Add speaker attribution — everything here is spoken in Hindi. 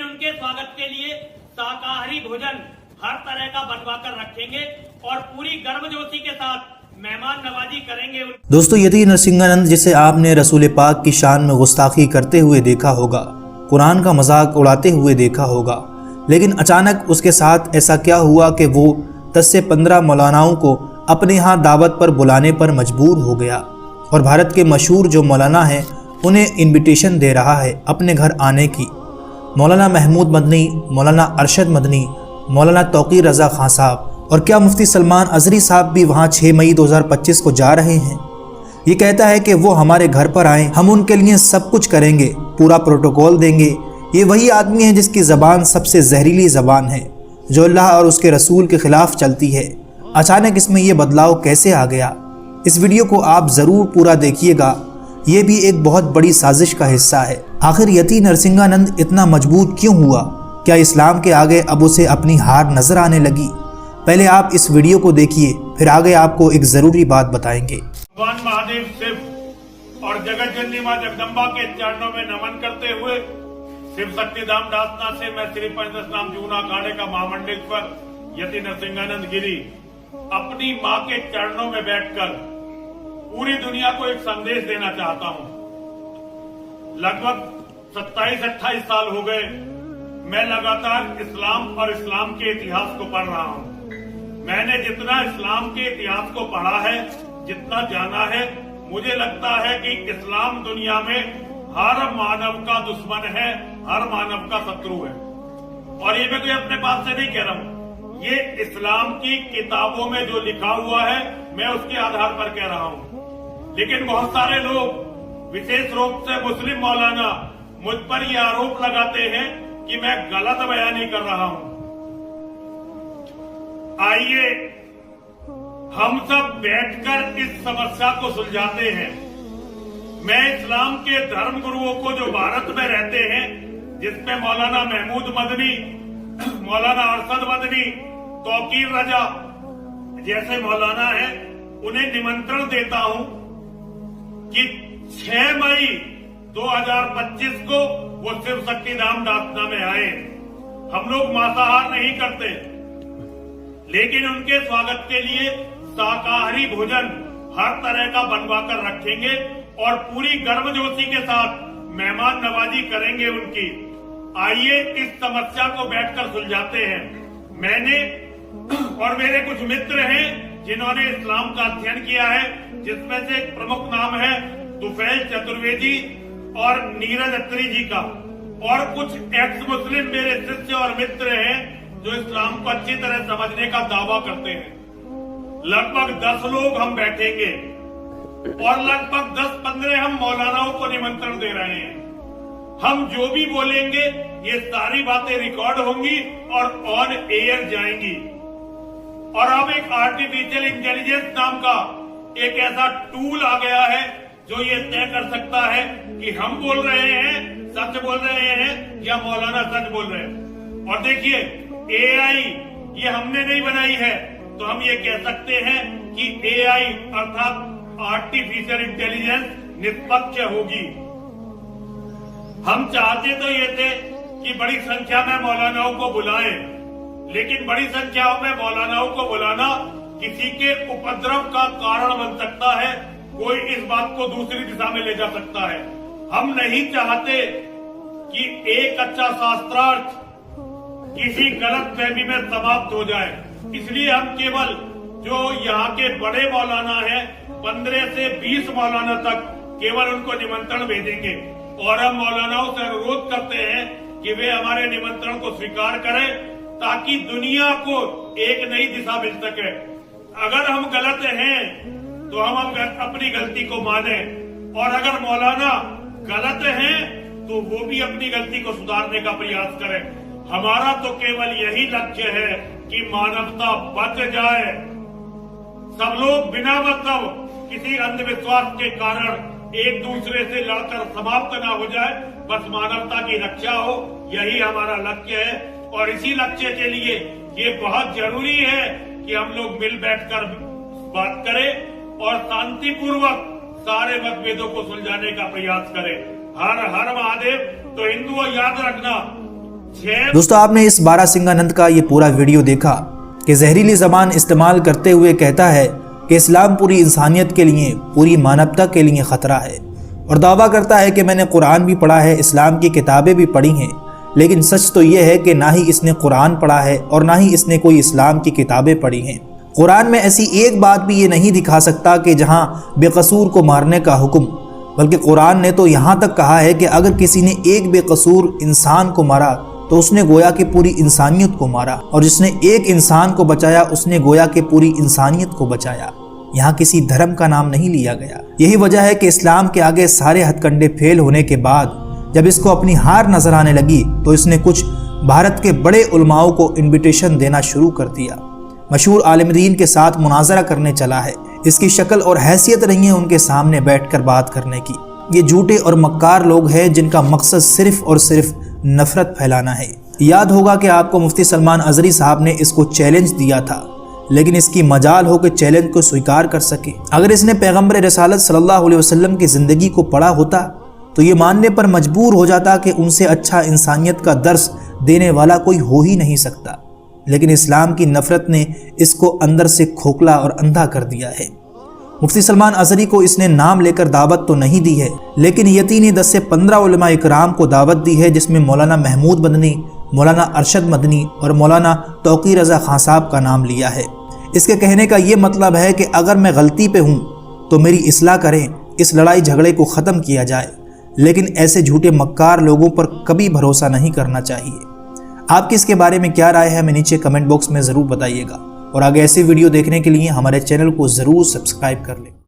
Speaker 1: उनके स्वागत के लिए शाकाहारी भोजन हर तरह का बनवा कर रखेंगे और पूरी गर्मजोशी के साथ मेहमान नवाजी करेंगे।
Speaker 2: दोस्तों, यति नरसिंहानंद, जिसे आपने रसूल पाक की शान में गुस्ताखी करते हुए देखा होगा, कुरान का मजाक उड़ाते हुए देखा होगा, लेकिन अचानक उसके साथ ऐसा क्या हुआ कि वो 10 से 15 मौलानाओं को अपने यहाँ दावत पर बुलाने पर मजबूर हो गया और भारत के मशहूर जो मौलाना हैं उन्हें इनविटेशन दे रहा है अपने घर आने की। मौलाना महमूद मदनी, मौलाना अरशद मदनी, मौलाना तौकीर रज़ा खान साहब और क्या मुफ्ती सलमान अजहरी साहब भी वहाँ 6 मई 2025 को जा रहे हैं। ये कहता है कि वो हमारे घर पर आएँ, हम उनके लिए सब कुछ करेंगे, पूरा प्रोटोकॉल देंगे। ये वही आदमी है जिसकी ज़बान सबसे जहरीली ज़बान है, जो अल्लाह और उसके रसूल के ख़िलाफ़ चलती है। अचानक इसमें यह बदलाव कैसे आ गया? इस वीडियो को आप ज़रूर पूरा देखिएगा, ये भी एक बहुत बड़ी साजिश का हिस्सा है। आखिर यति नरसिंहानंद इतना मजबूत क्यों हुआ? क्या इस्लाम के आगे अब उसे अपनी हार नजर आने लगी? पहले आप इस वीडियो को देखिए, फिर आगे आपको एक जरूरी बात बताएंगे।
Speaker 3: भगवान महादेव शिव और जगत जननी मां जगदम्बा के चरणों में नमन करते हुए शिव शक्ति धाम दासना से मैं श्री पंचदश नाम जूना अखाड़े का महामंडलेश्वर यति नरसिंहानंद गिरी अपनी मां के चरणों में बैठकर पूरी दुनिया को एक संदेश देना चाहता हूं। लगभग 27-28 साल हो गए मैं लगातार इस्लाम और इस्लाम के इतिहास को पढ़ रहा हूं। मैंने जितना इस्लाम के इतिहास को पढ़ा है, जितना जाना है, मुझे लगता है कि इस्लाम दुनिया में हर मानव का दुश्मन है, हर मानव का शत्रु है। और ये मैं कोई अपने बात से नहीं कह रहा हूं, ये इस्लाम की किताबों में जो लिखा हुआ है मैं उसके आधार पर कह रहा हूं। लेकिन बहुत सारे लोग, विशेष रूप से मुस्लिम मौलाना, मुझ पर यह आरोप लगाते हैं कि मैं गलत बयानी कर रहा हूं। आइए हम सब बैठकर इस समस्या को सुलझाते हैं। मैं इस्लाम के धर्म गुरुओं को जो भारत में रहते हैं, जिसमें मौलाना महमूद मदनी, मौलाना अरशद मदनी, तौकीर रजा जैसे मौलाना हैं, उन्हें निमंत्रण देता हूं कि 6 मई 2025 को वो शिव शक्ति धाम दासना में आए। हम लोग मांसाहार नहीं करते, लेकिन उनके स्वागत के लिए शाकाहारी भोजन हर तरह का बनवा कर रखेंगे और पूरी गर्मजोशी के साथ मेहमान नवाजी करेंगे उनकी। आइए इस समस्या को बैठकर सुलझाते हैं। मैंने और मेरे कुछ मित्र हैं जिन्होंने इस्लाम का अध्ययन किया है, जिसमें से एक प्रमुख नाम है तुफैल चतुर्वेदी और नीरज अत्री जी का, और कुछ एक्स मुस्लिम मेरे शिष्य और मित्र हैं जो इस्लाम को अच्छी तरह समझने का दावा करते हैं। लगभग 10 लोग हम बैठेंगे और लगभग 10-15 हम मौलानाओं को निमंत्रण दे रहे हैं। हम जो भी बोलेंगे ये सारी बातें रिकॉर्ड होंगी और ऑन एयर जाएंगी। और अब एक आर्टिफिशियल इंटेलिजेंस नाम का एक ऐसा टूल आ गया है जो ये तय कर सकता है कि हम बोल रहे हैं, सच बोल रहे हैं या मौलाना सच बोल रहे हैं। और देखिए, एआई ये हमने नहीं बनाई है, तो हम ये कह सकते हैं कि एआई अर्थात आर्टिफिशियल इंटेलिजेंस निष्पक्ष होगी। हम चाहते तो ये थे कि बड़ी संख्या में मौलानाओं को बुलाएं, लेकिन बड़ी संख्या में मौलानाओं को बुलाना किसी के उपद्रव का कारण बन सकता है, कोई इस बात को दूसरी दिशा में ले जा सकता है। हम नहीं चाहते कि एक अच्छा शास्त्रार्थ किसी गलत फहमी में समाप्त हो जाए, इसलिए हम केवल जो यहाँ के बड़े मौलाना हैं, 15 से 20 मौलाना तक, केवल उनको निमंत्रण भेजेंगे। और हम मौलानाओं से अनुरोध करते हैं कि वे हमारे निमंत्रण को स्वीकार करें, ताकि दुनिया को एक नई दिशा मिल सके। अगर हम गलत हैं तो हम अपनी गलती को माने, और अगर मौलाना गलत हैं तो वो भी अपनी गलती को सुधारने का प्रयास करें। हमारा तो केवल यही लक्ष्य है कि मानवता बच जाए। सब लोग बिना मतलब किसी अंधविश्वास के कारण एक दूसरे से लड़कर समाप्त ना हो जाए, बस मानवता की रक्षा हो, यही हमारा लक्ष्य है। और इसी लक्ष्य के लिए ये बहुत जरूरी है कि हम लोग मिल बैठकर बात करें और शांतिपूर्वक सारे मतभेदों को सुलझाने का प्रयास करें। हर हर महादेव। तो हिंदुओं याद रखना, 6
Speaker 2: दोस्तों, आपने इस बारासिंगानंद का ये पूरा वीडियो देखा कि जहरीली ज़बान इस्तेमाल करते हुए कहता है कि इस्लाम पूरी इंसानियत के लिए, पूरी मानवता के लिए ख़तरा है, और दावा करता है कि मैंने कुरान भी पढ़ा है, इस्लाम की किताबें भी पढ़ी हैं। लेकिन सच तो ये है कि ना ही इसने कुरान पढ़ा है और ना ही इसने कोई इस्लाम की किताबें पढ़ी हैं। कुरान में ऐसी एक बात भी ये नहीं दिखा सकता कि जहाँ बेकसूर को मारने का हुक्म, बल्कि कुरान ने तो यहाँ तक कहा है कि अगर किसी ने एक बेकसूर इंसान को मारा तो उसने गोया कि पूरी इंसानियत को मारा, और जिसने एक इंसान को बचाया उसने गोया कि पूरी इंसानियत को बचाया। यहाँ किसी धर्म का नाम नहीं लिया गया। यही वजह है कि इस्लाम के आगे सारे हथकंडे फेल होने के बाद जब इसको अपनी हार नजर आने लगी तो इसने कुछ भारत के बड़े उलमाओं को इन्विटेशन देना शुरू कर दिया। मशहूर आलिम दीन के साथ मुनाजरा करने चला है। इसकी शक्ल और हैसियत नहीं है उनके सामने बैठकर बात करने की। ये झूठे और मक्कार लोग हैं जिनका मकसद सिर्फ और सिर्फ नफरत फैलाना है। याद होगा कि आपको मुफ्ती सलमान अजहरी साहब ने इसको चैलेंज दिया था, लेकिन इसकी मजाल हो कि चैलेंज को स्वीकार कर सके। अगर इसने पैगम्बर रिसालत सल्लल्लाहु अलैहि वसल्लम की ज़िंदगी को पढ़ा होता तो ये मानने पर मजबूर हो जाता कि उनसे अच्छा इंसानियत का दर्स देने वाला कोई हो ही नहीं सकता। लेकिन इस्लाम की नफरत ने इसको अंदर से खोखला और अंधा कर दिया है। मुफ्ती सलमान अजहरी को इसने नाम लेकर दावत तो नहीं दी है, लेकिन यकीनी 10 से 15 उलमा इकराम को दावत दी है, जिसमें मौलाना महमूद मदनी, मौलाना अरशद मदनी और मौलाना तौक़ीर रज़ा खान साहब का नाम लिया है। इसके कहने का ये मतलब है कि अगर मैं गलती पे हूँ तो मेरी इस्लाह करें, इस लड़ाई झगड़े को ख़त्म किया जाए। लेकिन ऐसे झूठे मक्कार लोगों पर कभी भरोसा नहीं करना चाहिए। आपकी इसके बारे में क्या राय है, हमें नीचे कमेंट बॉक्स में ज़रूर बताइएगा, और आगे ऐसी वीडियो देखने के लिए हमारे चैनल को ज़रूर सब्सक्राइब कर लें।